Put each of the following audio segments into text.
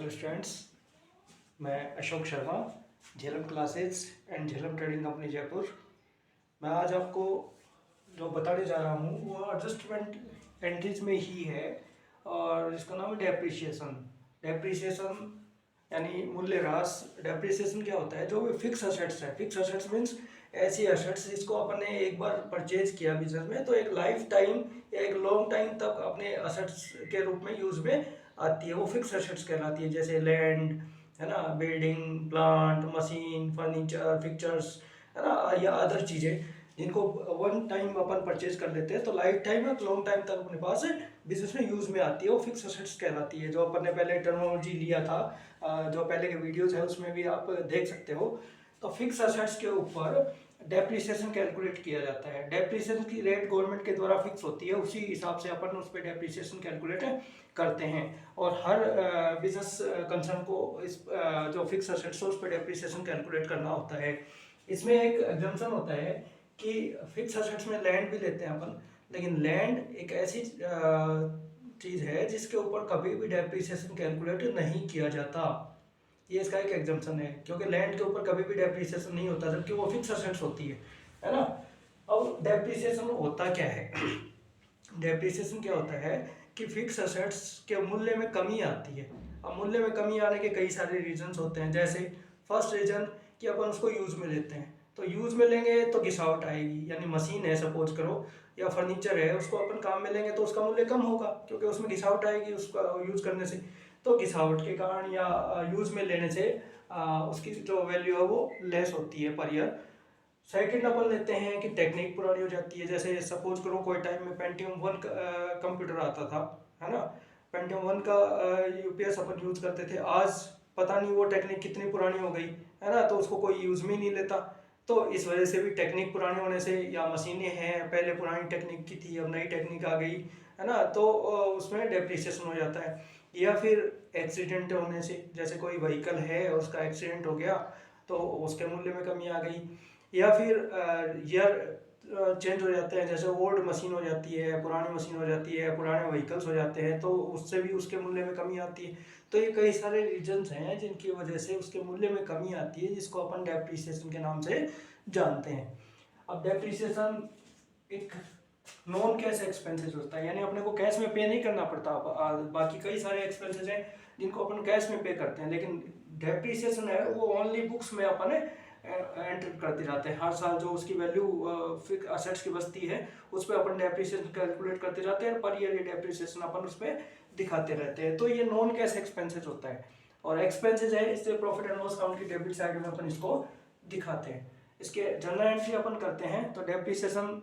Hello students, मैं Ashok Sharma, Jhelum classes and Jhelum trading company Jaipur. मैं आज आपको जो बताने जा रहा हूँ वो एडजस्टमेंट एंट्रीज में ही है और इसका नाम है डेप्रिसिएशन। डेप्रिसिएशन यानी मूल्यह्रास। डेप्रिसिएशन क्या होता है? जो फिक्स असेट्स है, फिक्स असेट्स मीन्स ऐसी असेट्स जिसको अपन ने एक बार परचेज किया बिजनेस में तो एक लाइफ टाइम या एक लॉन्ग टाइम तक अपने असेट्स के रूप में यूज में आती है, वो फिक्स असेट्स कहलाती है। जैसे लैंड है ना, building, plant, machine, furniture, fixtures है ना, या अदर चीज़ें जिनको वन टाइम अपन परचेज कर लेते हैं तो लाइफ टाइम या लॉन्ग टाइम तक अपने पास बिजनेस में यूज में आती है, वो फिक्स असेट्स कहलाती है। जो अपन ने पहले टर्मिनोलॉजी लिया था, जो पहले के वीडियोस है उसमें भी आप देख सकते हो। तो फिक्स असेट्स के ऊपर डेप्रिसिएशन कैलकुलेट किया जाता है। डेप्रिसिएशन की रेट गवर्नमेंट के द्वारा फिक्स होती है, उसी हिसाब से अपन उस पर डेप्रिसिएशन कैलकुलेट करते हैं। और हर बिजनेस कंसर्न को इस जो फिक्स असेट्स है उस पर डेप्रिसिएशन कैलकुलेट करना होता है। इसमें एक एग्जम्पशन होता है कि फिक्स असेट्स में लैंड भी लेते हैं अपन, लेकिन लैंड एक ऐसी चीज़ है जिसके ऊपर कभी भी डेप्रिसिएशन कैलकुलेट नहीं किया जाता। ये इसका एक एग्जम्पशन है, क्योंकि लैंड के ऊपर कभी भी डेप्रिसिएशन नहीं होता जबकि वो फिक्स असेट्स होती है ना। अब डेप्रिसिएशन होता क्या है? डेप्रिसिएशन क्या होता है कि फिक्स असेट्स के मूल्य में कमी आती है। अब मूल्य में कमी आने के कई सारे रीजंस होते हैं। जैसे फर्स्ट रीजन कि अपन उसको यूज में लेते हैं, तो यूज में लेंगे तो घिसावट आएगी। यानी मशीन है सपोज करो या फर्नीचर है, उसको अपन काम में लेंगे तो उसका मूल्य कम होगा क्योंकि उसमें घिसावट आएगी उसका यूज करने से। तो घिसावट के कारण या यूज में लेने से उसकी जो वैल्यू है वो लेस होती है पर ईयर। सेकंड अपन लेते हैं कि टेक्निक पुरानी हो जाती है। जैसे सपोज करो कोई टाइम में पेंटियम 1 कंप्यूटर आता था, है ना। पेंटियम 1 का यूपीएस अपन यूज करते थे। आज पता नहीं वो टेक्निक कितनी पुरानी हो गई, है ना, तो उसको कोई यूज में नहीं लेता। तो इस वजह से भी टेक्निक पुरानी होने से, या मशीनें हैं पहले पुरानी टेक्निक की थी अब नई टेक्निक आ गई, है ना, तो उसमें डेप्रिसिएशन हो जाता है। या फिर एक्सीडेंट होने से, जैसे कोई व्हीकल है उसका एक्सीडेंट हो गया तो उसके मूल्य में कमी आ गई। या फिर ईयर चेंज हो जाते हैं, जैसे ओल्ड मशीन हो जाती है, पुरानी मशीन हो जाती है, पुराने व्हीकल्स हो जाते हैं, तो उससे भी उसके मूल्य में कमी आती है। तो ये कई सारे रीजंस हैं जिनकी वजह से उसके मूल्य में कमी आती है, जिसको अपन डेप्रिसिएशन के नाम से जानते हैं। अब डेप्रिसिएशन एक नॉन कैश एक्सपेंसेस होता है, यानी अपने को कैश में पे नहीं करना पड़ता। बाकी कई सारे एक्सपेंसेस हैं जिनको अपन कैश में पे करते हैं, लेकिन डेप्रिसिएशन है वो ओनली बुक्स में अपन एंटर करते जाते हैं। हर साल जो उसकी वैल्यू फिक्स असेट्स की बचती है उस पर अपन डेप्रिसिएशन कैलकुलेट करते जाते हैं, पर ईयर ये डेप्रिसिएशन अपन उस पर दिखाते रहते हैं। तो ये नॉन कैश एक्सपेंसेस होता है। और एक्सपेंसेस है इससे प्रॉफिट एंड लॉस अकाउंट की डेबिट साइड में अपन इसको दिखाते हैं। इसके जर्नल एंट्री अपन करते हैं तो डेप्रिसिएशन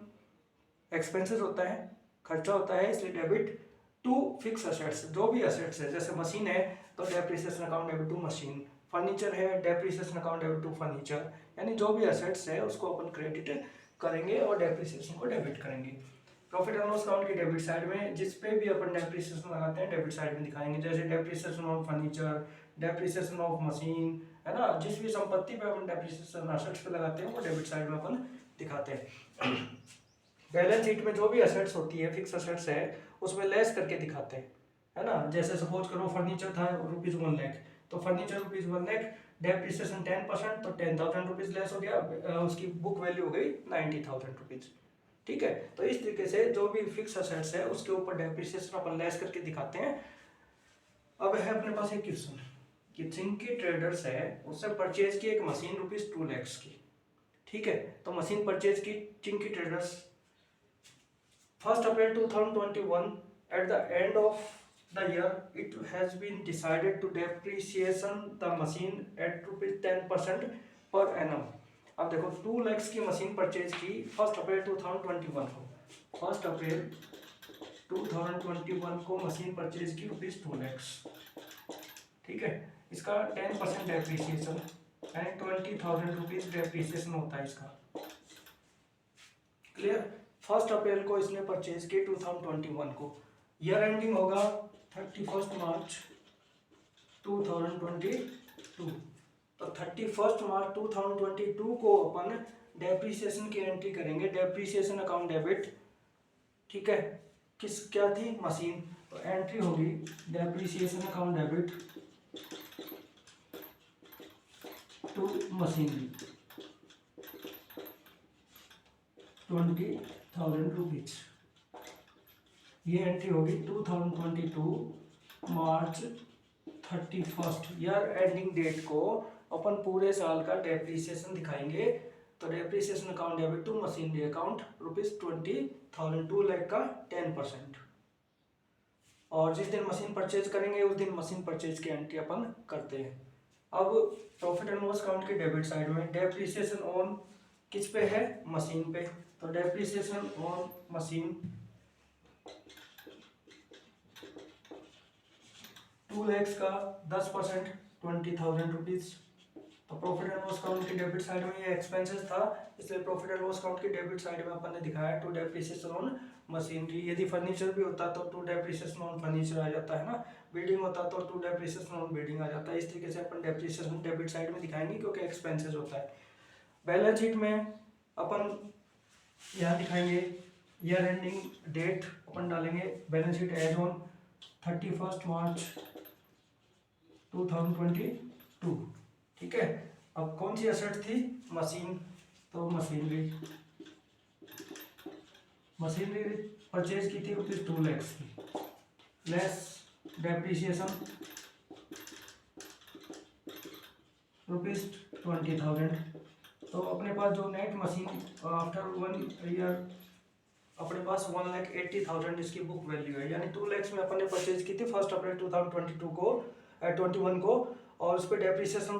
एक्सपेंसेस होता है, खर्चा होता है, इसलिए डेबिट टू फिक्स असेट्स। जो भी असेट्स है, जैसे मशीन है तो depreciation account debit to machine, furniture है depreciation account debit to furniture. यानी जो भी असेट्स है उसको अपन क्रेडिट करेंगे और डेप्रिसिएशन को डेबिट करेंगे। प्रॉफिट एंड लॉस अकाउंट की डेबिट साइड में जिस पे भी अपन डेप्रिसिएशन लगाते हैं डेबिट साइड में दिखाएंगे। जैसे depreciation of furniture, depreciation of machine, है ना, जिस भी संपत्ति पे अपन डेप्रिसिएशन असेट्स पे लगाते हैं वो डेबिट साइड में अपन दिखाते हैं। बैलेंस शीट में जो भी असेट्स होती है, फिक्स असेट्स है, उसमें लेस करके दिखाते हैं, है ना। जैसे सपोज करो फर्नीचर था ₹1 लाख, तो फर्नीचर ₹1 लाख, डेप्रिसिएशन 10%, तो 10,000 रुपीज लेस हो गया, उसकी बुक वैल्यू हो गई 90,000 रुपीज। ठीक है, तो इस तरीके से जो भी फिक्स असेट्स है उसके ऊपर डेप्रिसिएशन अपन लेस करके दिखाते हैं। अब है अपने पास एक क्वेश्चन कि चिंकी ट्रेडर्स है, उससे परचेज की एक मशीन ₹2 लाख की। ठीक है, तो मशीन परचेज की Chinki traders 1st April 2021. At the end of the year, it has been decided to depreciation the machine at ₹10% per annum. अब देखो 2 lakhs की मशीन परचेज की 1st April 2021 को, 1st April 2021 को मशीन परचेज की ₹2 lakhs। ठीक है, इसका 10% डेप्रिसिएशन यानी 20,000 रुपीज डेप्रिसिएशन होता है इसका। क्लियर? 1st अप्रैल को इसने परचेज की 2021 को, ईयर एंडिंग होगा 31 मार्च 2022। तो 31 मार्च 2022 को अपन डेप्रिसिएशन की एंट्री करेंगे, डेप्रिसिएशन अकाउंट डेबिट। ठीक है, किस क्या थी? मशीन। तो एंट्री होगी depreciation account debit to machinery 20,000 rupees. ये एंट्री होगी 2022 मार्च 31 ईयर एंडिंग डेट को अपन पूरे साल का डेप्रिसिएशन दिखाएंगे। तो depreciation account debit to machinery account ₹20,000 2 lakh का 10%। और जिस दिन मशीन परचेज करेंगे उस दिन मशीन परचेज की एंट्री अपन करते हैं। अब प्रॉफिट एंड लॉस अकाउंट के डेबिट साइड में डेप्रिसिएशन ऑन किस पे है, मशीन पे। तो डेप्रिसिएशन ऑन मशीन 2 लाख का 10% 20,000 रुपीज। तो प्रॉफिट एंड लॉस अकाउंट की डेबिट साइड में ये एक्सपेंसेस था, इसलिए प्रॉफिट एंड लॉस अकाउंट की डेबिट साइड में अपन ने दिखाया टू डेप्रिसिएशन ऑन मशीनरी। यदि फर्नीचर भी होता तो टू डेप्रिसिएशन ऑन फर्नीचर आ जाता है ना, बिल्डिंग होता तो टू डेप्रिसिएशन ऑन बिल्डिंग आ जाता है। इस तरीके से अपन डेप्रिसिएशन डेबिट साइड में दिखाएंगे क्योंकि एक्सपेंसेस होता है। बैलेंस शीट में अपन यहाँ दिखाएंगे ईयर एंडिंग डेट अपन डालेंगे balance sheet as on 31 March 2022। ठीक है। अब कौन सी एसेट थी, मशीन। तो मशीनरी परचेज की थी ₹2 लाख की, लेस डेप्रिसिएशन ₹20,000। तो अपने पास जो नेट मशीन आफ्टर 1 ईयर अपने पास 1,80,000 इसकी बुक वैल्यू है। यानी 2 लाख में अपन ने परचेज की थी 1 अप्रैल 2022 को 21 को, और उस पर डेप्रिसिएशन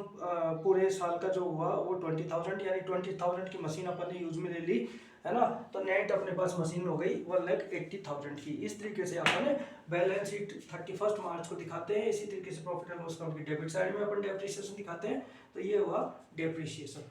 पूरे साल का जो हुआ वो 20,000, यानी 20,000 की मशीन अपन ने यूज में ले ली है ना। तो नेट अपने पास मशीन हो गई 1,80,000 की। इस तरीके से अपन बैलेंस शीट 31 मार्च को दिखाते हैं। इसी तरीके से प्रॉफिट एंड लॉस अकाउंट की डेबिट साइड में अपन डेप्रिसिएशन दिखाते हैं। तो ये हुआ डेप्रिसिएशन।